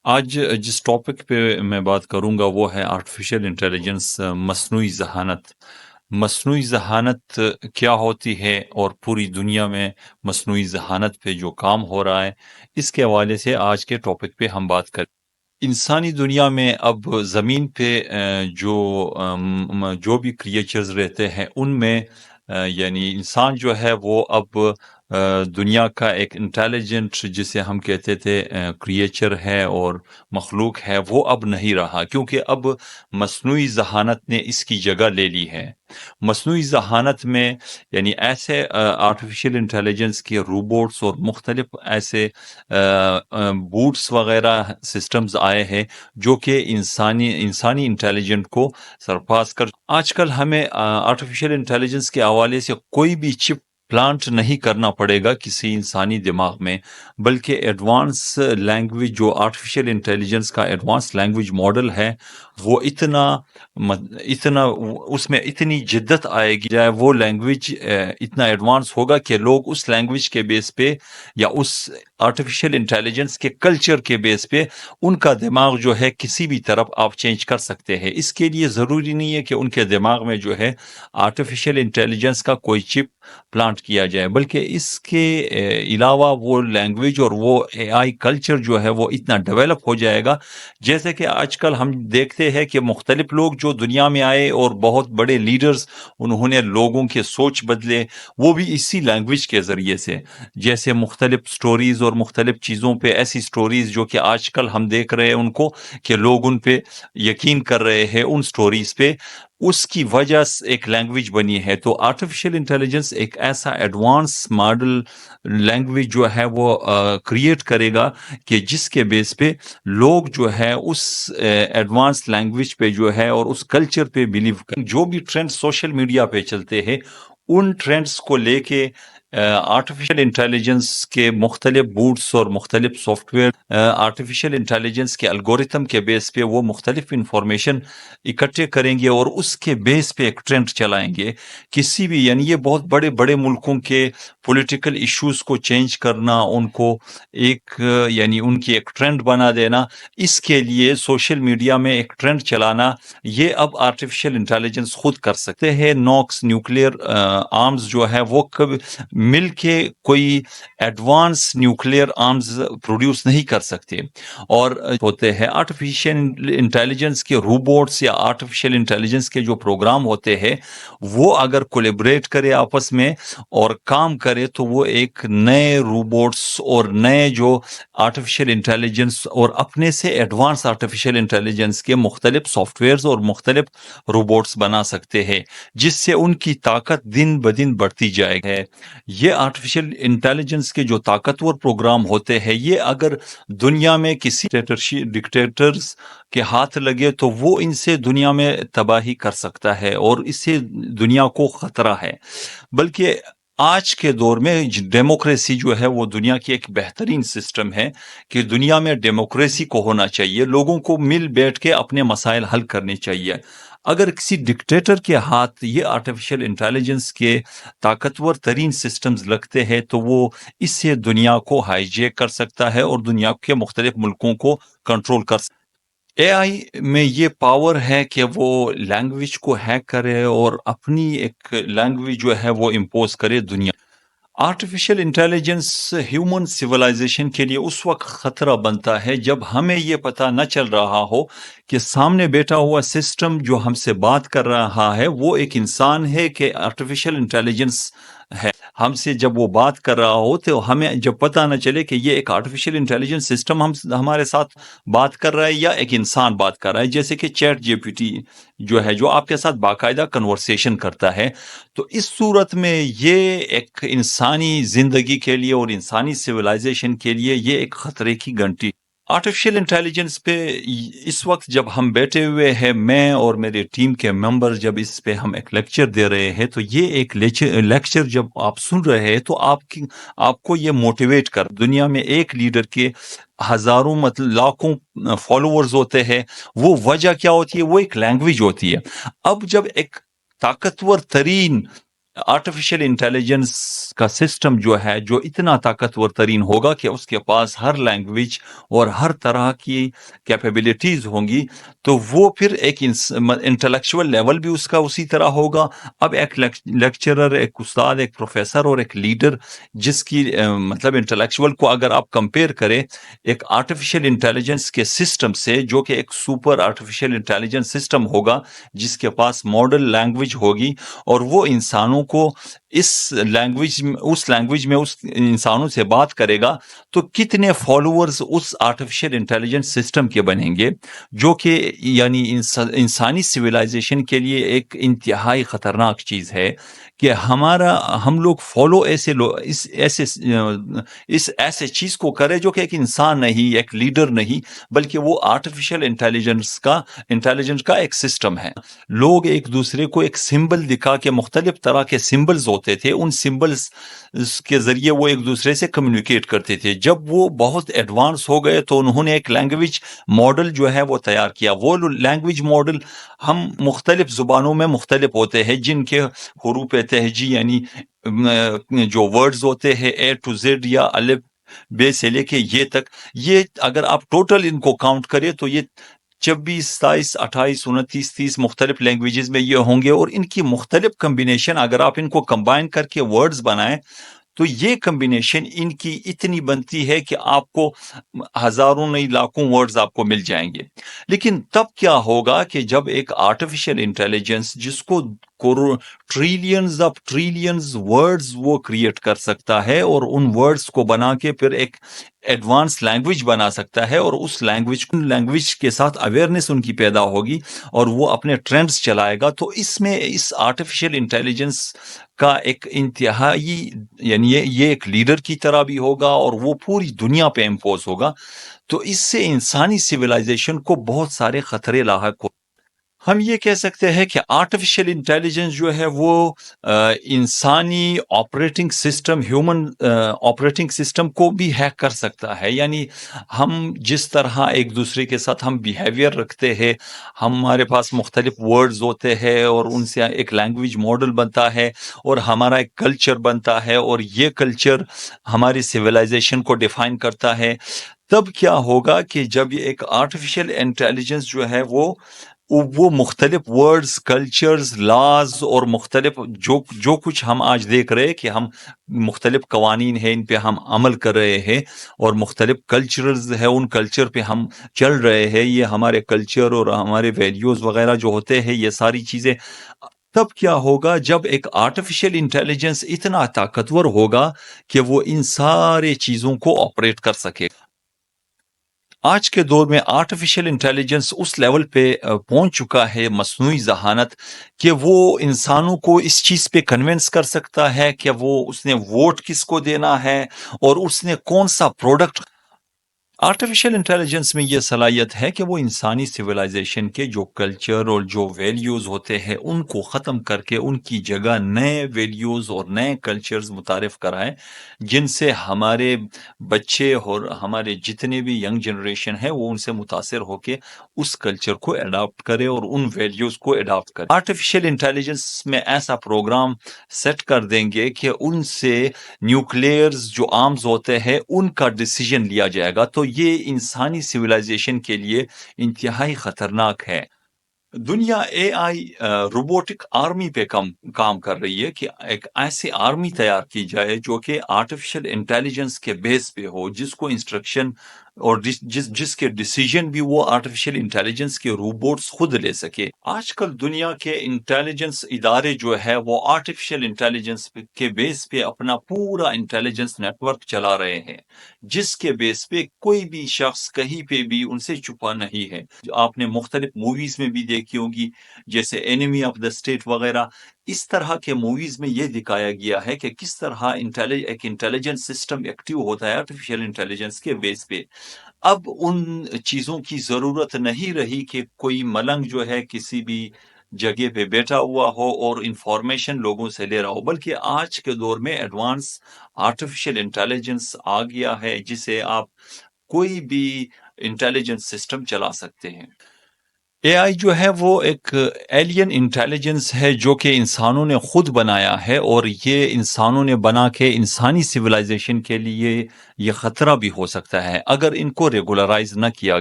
आज जिस टॉपिक पे मैं बात करूंगा वो है आर्टिफिशियल इंटेलिजेंस, मसनूई ज़हानत। मसनूई ज़हानत क्या होती है और पूरी दुनिया में मसनूई ज़हानत पे जो काम हो रहा है, इसके हवाले से आज के टॉपिक पे हम बात करें। इंसानी दुनिया में अब ज़मीन पे जो भी क्रिएचर्स रहते हैं उनमें यानी इंसान जो है वो अब दुनिया का एक इंटेलिजेंट जिसे हम कहते थे क्रिएचर है और मखलूक है, वो अब नहीं रहा, क्योंकि अब मसनूई ज़हानत ने इसकी जगह ले ली है। मसनूई ज़हानत में यानी ऐसे आर्टिफिशियल इंटेलिजेंस के रोबोट्स और मुख्तलिफ ऐसे बूट्स वगैरह सिस्टम्स आए हैं जो कि इंसानी इंसानी इंटेलिजेंट को सरपास कर। आजकल हमें आर्टिफिशियल इंटेलिजेंस के हवाले से कोई भी चिप प्लांट नहीं करना पड़ेगा किसी इंसानी दिमाग में, बल्कि एडवांस लैंग्वेज जो आर्टिफिशियल इंटेलिजेंस का एडवांस लैंग्वेज मॉडल है वो इतना उसमें इतनी जिद्दत आएगी, चाहे वो लैंग्वेज इतना एडवांस होगा कि लोग उस लैंग्वेज के बेस पे या उस आर्टिफिशियल इंटेलिजेंस के कल्चर के बेस पे उनका दिमाग जो है किसी भी तरफ आप चेंज कर सकते हैं। इसके लिए ज़रूरी नहीं है कि उनके दिमाग में जो है आर्टिफिशियल इंटेलिजेंस का कोई चिप प्लांट किया जाए, बल्कि इसके अलावा वो लैंग्वेज और वो एआई कल्चर जो है वो इतना डेवलप हो जाएगा। जैसे कि आजकल हम देखते हैं कि मुख्तलिफ लोग जो दुनिया में आए और बहुत बड़े लीडर्स, उन्होंने लोगों के सोच बदले, वो भी इसी लैंग्वेज के ज़रिए से। जैसे मुख्तलिफ स्टोरीज़ और मुख्तलिफ चीज़ों पे ऐसी स्टोरीज़ जो कि आजकल हम देख रहे हैं उनको कि लोग उन पे यकीन कर रहे हैं उन स्टोरीज़ पे, उसकी वजह से एक लैंग्वेज बनी है। तो आर्टिफिशियल इंटेलिजेंस एक ऐसा एडवांस मॉडल लैंग्वेज जो है वो क्रिएट करेगा कि जिसके बेस पे लोग जो है उस एडवांस लैंग्वेज पे जो है और उस कल्चर पे बिलीव कर। जो भी ट्रेंड सोशल मीडिया पे चलते हैं उन ट्रेंड्स को लेके आर्टिफिशियल इंटेलिजेंस के मुख्तलिफ बूट्स और मुख्तलिफ सॉफ्टवेयर आर्टिफिशियल इंटेलिजेंस के अलगोरिथम के बेस पे वो मुख्तलिफ इंफॉर्मेशन इकट्ठे करेंगे और उसके बेस पे एक ट्रेंड चलाएंगे। किसी भी यानी ये बहुत बड़े बड़े मुल्कों के पॉलिटिकल इश्यूज को चेंज करना, उनको एक यानी उनकी एक ट्रेंड बना देना, इसके लिए सोशल मीडिया में एक ट्रेंड चलाना, ये अब आर्टिफिशियल इंटेलिजेंस खुद कर सकते हैं। नॉक्स न्यूक्लियर आर्म्स जो है वो कभी मिल के कोई एडवांस न्यूक्लियर आर्म्स प्रोड्यूस नहीं कर सकते। और होते हैं आर्टिफिशियल इंटेलिजेंस के रोबोट्स या आर्टिफिशियल इंटेलिजेंस के जो प्रोग्राम होते हैं वो अगर कोलेबरेट करे आपस में और काम करे तो वो एक नए रोबोट्स और नए जो आर्टिफिशियल इंटेलिजेंस और अपने से एडवांस आर्टिफिशियल इंटेलिजेंस के मुख्तलिफ सॉफ्टवेयर्स और मुख्तलिफ रोबोट्स बना सकते हैं, जिससे उनकी ताकत दिन ब दिन बढ़ती जाएगी। ये आर्टिफिशियल इंटेलिजेंस के जो ताकतवर प्रोग्राम होते हैं ये अगर दुनिया में किसी डिक्टेटर्स के हाथ लगे तो वो इनसे दुनिया में तबाही कर सकता है और इससे दुनिया को खतरा है। बल्कि आज के दौर में डेमोक्रेसी जो है वो दुनिया की एक बेहतरीन सिस्टम है कि दुनिया में डेमोक्रेसी को होना चाहिए, लोगों को मिल बैठ के अपने मसाइल हल करने चाहिए। अगर किसी डिक्टेटर के हाथ ये आर्टिफिशियल इंटेलिजेंस के ताकतवर तरीन सिस्टम्स लगते हैं तो वो इससे दुनिया को हाईजैक कर सकता है और दुनिया के मुख्तलिफ मुल्कों को कंट्रोल कर सकता है। एआई में ये पावर है कि वो लैंग्वेज को हैक करे और अपनी एक लैंग्वेज जो है वो इम्पोज करे दुनिया। आर्टिफिशियल इंटेलिजेंस ह्यूमन सिविलाइजेशन के लिए उस वक्त खतरा बनता है जब हमें ये पता न चल रहा हो कि सामने बैठा हुआ सिस्टम जो हमसे बात कर रहा है वो एक इंसान है कि आर्टिफिशियल इंटेलिजेंस है। हमसे जब वो बात कर रहा हो तो हमें जब पता न चले कि ये एक आर्टिफिशियल इंटेलिजेंस सिस्टम हम हमारे साथ बात कर रहा है या एक इंसान बात कर रहा है, जैसे कि चैट जीपीटी जो है जो आपके साथ बाकायदा कन्वर्सेशन करता है। तो इस सूरत में ये एक इंसानी जिंदगी के लिए और इंसानी सिविलाइजेशन के लिए ये एक खतरे की घंटी। आर्टिफिशियल इंटेलिजेंस पे इस वक्त जब हम बैठे हुए हैं, मैं और मेरे टीम के मेंबर जब इस पे हम एक लेक्चर दे रहे हैं, तो ये एक लेक्चर जब आप सुन रहे हैं तो आपको ये मोटिवेट कर, दुनिया में एक लीडर के हजारों मतलब लाखों फॉलोअर्स होते हैं, वो वजह क्या होती है? वो एक लैंग्वेज होती है। अब जब एक ताकतवर तरीन आर्टिफिशियल इंटेलिजेंस का सिस्टम जो है, जो इतना ताकतवर तरीन होगा कि उसके पास हर लैंग्वेज और हर तरह की कैपेबिलिटीज होंगी, तो वो फिर एक इंटेलेक्चुअल लेवल भी उसका उसी तरह होगा। अब एक लेक्चरर, एक उस्ताद, एक प्रोफेसर और एक लीडर जिसकी मतलब इंटेलेक्चुअल को अगर आप कंपेयर करें एक आर्टिफिशियल इंटेलिजेंस के सिस्टम से, जो कि एक सुपर आर्टिफिशियल इंटेलिजेंस सिस्टम होगा जिसके पास मॉडल लैंग्वेज होगी, और वो इंसानों को इस लैंग्वेज में, उस लैंग्वेज में उस इंसानों से बात करेगा, तो कितने फॉलोअर्स उस आर्टिफिशियल इंटेलिजेंस सिस्टम के बनेंगे, जो कि यानी इंसानी सिविलाइजेशन के लिए एक इंतहाई खतरनाक चीज है कि हम लोग फॉलो ऐसे इस ऐसे चीज को करें जो कि एक इंसान नहीं, एक लीडर नहीं, बल्कि वो आर्टिफिशियल इंटेलिजेंस का एक सिस्टम है। लोग एक दूसरे को एक सिंबल दिखा के, मुख्तलिफ तरह के सिंबल्स होते थे, उन सिंबल्स के जरिए वो एक दूसरे से कम्युनिकेट करते थे। जब वो बहुत एडवांस हो गए तो उन्होंने एक लैंग्वेज मॉडल जो है वो तैयार किया। वो लैंग्वेज मॉडल हम मुख्तलिफ जुबानों में मुख्तलिफ होते हैं, जिनके हरूफ तहजी यानी जो वर्ड्स होते हैं A to Z या अलिफ बे से लेके ये तक, ये अगर आप टोटल इनको काउंट करें तो ये 26, 27, 28, 29, 30 मुख्तलिफ लैंग्वेजेस में ये होंगे, और इनकी मुख्तलिफ कम्बिनेशन अगर आप इनको कंबाइन करके वर्ड्स बनाएं तो ये कम्बिनेशन इनकी इतनी बनती है कि आपको हजारों नहीं लाखों वर्ड्स आपको मिल जाएंगे। लेकिन तब क्या होगा कि जब एक आर्टिफिशियल इंटेलिजेंस जिसको ट्रिलियंस वर्ड्स वो क्रिएट कर सकता है, और उन वर्ड्स को बना के फिर एक एडवांस लैंग्वेज बना सकता है, और उस लैंग्वेज के साथ अवेयरनेस उनकी पैदा होगी और वो अपने ट्रेंड्स चलाएगा, तो इसमें इस आर्टिफिशियल इंटेलिजेंस का एक इंतहाई यानी ये एक लीडर की तरह भी होगा और वो पूरी दुनिया पे इम्पोज होगा। तो इससे इंसानी सिविलाइजेशन को बहुत सारे खतरे लाहक हो। हम ये कह सकते हैं कि आर्टिफिशियल इंटेलिजेंस जो है वो इंसानी operating system, human operating system को भी हैक कर सकता है। यानी हम जिस तरह एक दूसरे के साथ हम बिहेवियर रखते हैं, हमारे पास मुख्तलिफ वर्ड्स होते हैं और उनसे एक लैंग्वेज मॉडल बनता है और हमारा एक कल्चर बनता है, और ये कल्चर हमारी सिविलाइजेशन को डिफाइन करता है। तब क्या होगा कि जब ये एक आर्टिफिशियल इंटेलिजेंस जो है वो मुख्तलिफ वर्ड्स, कल्चर्स, लाज और मुख्तलिफ जो कुछ हम आज देख रहे हैं कि हम मुख्तलिफ कवानीन हैं, इन पे हम अमल कर रहे हैं, और मुख्तलिफ कल्चर्स है, उन कल्चर पे हम चल रहे हैं, ये हमारे कल्चर और हमारे वैल्यूज़ वगैरह जो होते हैं, ये सारी चीज़ें। तब क्या होगा जब एक आर्टिफिशियल इंटेलिजेंस इतना ताकतवर होगा कि वो इन सारे चीज़ों को ऑपरेट कर सके। आज के दौर में आर्टिफिशियल इंटेलिजेंस उस लेवल पे पहुंच चुका है, मसनूई जहानत, कि वो इंसानों को इस चीज पे कन्विंस कर सकता है कि वो उसने वोट किसको देना है और उसने कौन सा प्रोडक्ट। आर्टिफिशियल इंटेलिजेंस में यह सलाहियत है कि वो इंसानी सिविलाइजेशन के जो कल्चर और जो वैल्यूज़ होते हैं उनको ख़त्म करके उनकी जगह नए वैल्यूज़ और नए कल्चर्स मुतारिफ कराएं, जिनसे हमारे बच्चे और हमारे जितने भी यंग जनरेशन है वो उनसे मुतासर होके उस कल्चर को अडॉप्ट करे और उन वैल्यूज़ को अडॉप्ट करे। आर्टिफिशियल इंटेलिजेंस में ऐसा प्रोग्राम सेट कर देंगे कि उनसे न्यूक्लियर्स जो आर्म्स होते हैं उनका डिसीजन लिया जाएगा, तो ये इंसानी सिविलाइजेशन के लिए इंतहाई खतरनाक है। दुनिया एआई रोबोटिक आर्मी पे काम कर रही है कि एक ऐसी आर्मी तैयार की जाए जो कि आर्टिफिशियल इंटेलिजेंस के बेस पे हो, जिसको इंस्ट्रक्शन और जिसके डिसीजन भी वो आर्टिफिशियल इंटेलिजेंस के रोबोट्स खुद ले सके। आजकल दुनिया के इंटेलिजेंस इदारे जो है वो आर्टिफिशियल इंटेलिजेंस के बेस पे अपना पूरा इंटेलिजेंस नेटवर्क चला रहे हैं, जिसके बेस पे कोई भी शख्स कहीं पे भी उनसे छुपा नहीं है। आपने मुख्तलिफ मूवीज में भी देखी होगी, जैसे एनिमी ऑफ द स्टेट वगैरह। इस तरह के मूवीज में यह दिखाया गया है कि किस तरह एक इंटेलिजेंस सिस्टम एक्टिव होता है आर्टिफिशियल इंटेलिजेंस के बेस पे। अब उन चीजों की जरूरत नहीं रही कि कोई मलंग जो है किसी भी जगह पे बैठा हुआ हो और इंफॉर्मेशन लोगों से ले रहा हो, बल्कि आज के दौर में एडवांस आर्टिफिशियल इंटेलिजेंस आ गया है जिसे आप कोई भी इंटेलिजेंस सिस्टम चला सकते हैं। اے آئی جو ہے وہ ایک ایلین انٹیلیجنس ہے جو کہ انسانوں نے خود بنایا ہے، اور یہ انسانوں نے بنا کے انسانی سویلائزیشن کے لیے یہ خطرہ بھی ہو سکتا ہے اگر ان کو ریگولرائز نہ کیا